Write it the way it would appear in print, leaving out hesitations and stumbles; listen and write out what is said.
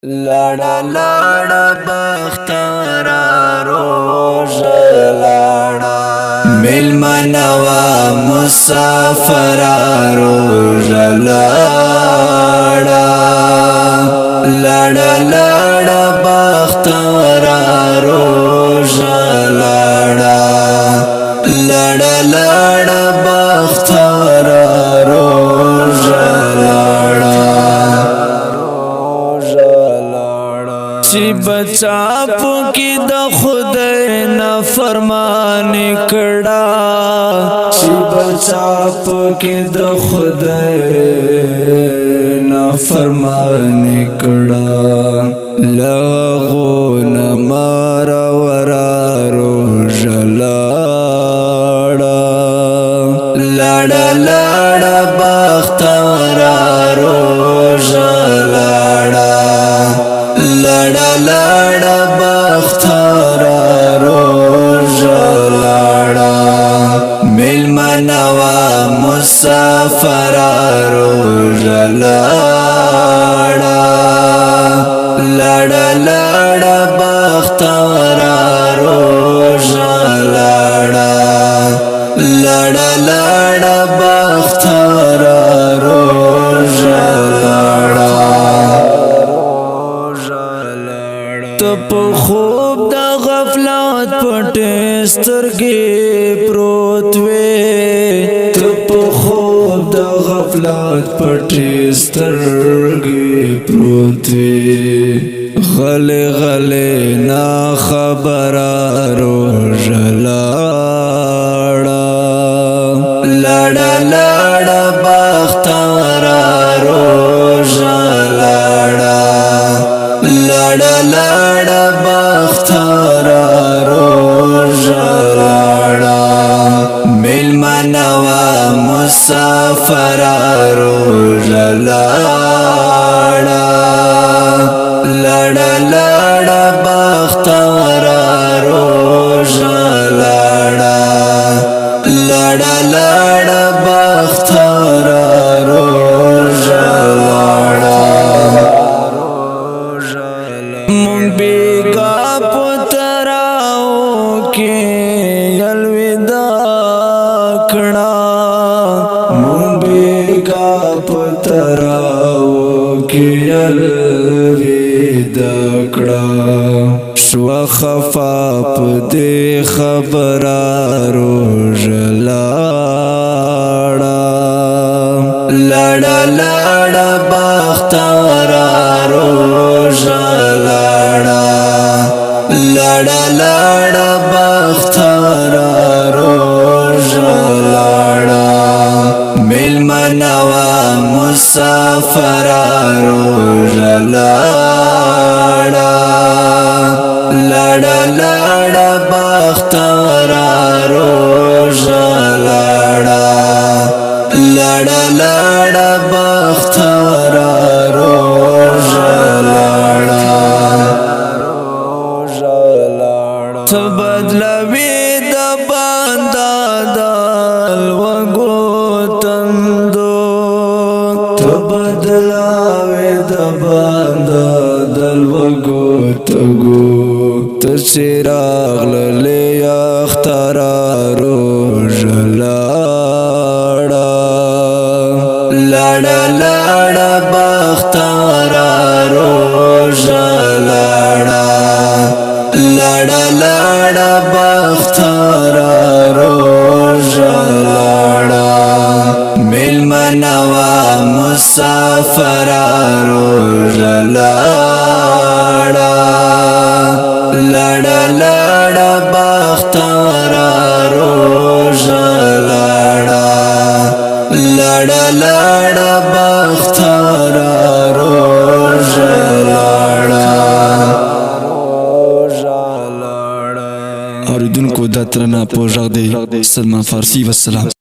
لڑا لڑا بختارا روز لڑا مل منوا مسافر روز لڑا لڑا لڑا بختارا روز لڑا لڑا لڑا بختارا روز لڑا چی بچا پوکی دا خدای نافرمانی کڑا چی بچا پوکی دا خدای نافرمانی کڑا لغو نمارا ورا روز لڑا لڑا لڑا بختارا روز لڑا لڑا لڑا بختارا روز لڑا مل منوا مسافر روز لڑا لڑا لڑا بختارا روز لڑا لڑا لڑا بختارا روز لڑا تپ خوب دا غفلات پټې سترګې پروت وې تپ خوب دا غفلات پټې سترګې پروت وې غلې غلې نا خبره روز لړا لړا لړا بختارا روز لړا لڑا لڑا بختارا روز لڑا مل منوا مسافر روز لڑا لڑا لڑا بختارا روز لڑا لڑا لڑا بختارا روز لڑا مونږ بیگا پتراو کې الوداع کړه مونږ بیگا پتراو کې الوداع کړه شو خفا په دې خبره روز لړا لڑا لڑا بختارا روز لڑا لڑا لڑا بختارا روز لڑا مل منوا مسافر روز لڑا لڑا لڑا بختارا روز لڑا لڑا لڑا بختارا روز لڑا تبدلوی دا باندا دل وگو تندو تبدلوی دا باندا دل وگو تگو تسیراغ للی اختارا روز لڑا لڑا لڑا بختارا روز لڑا لڑا لڑا بختارا روز لڑا مل منوا مسافر روز لڑا لڑا لڑا بختارا روز لڑا لڑا لڑا بختارا روز لڑا اوریدونکو دا ترنا په غږ دی سلمان فارسی والسلام.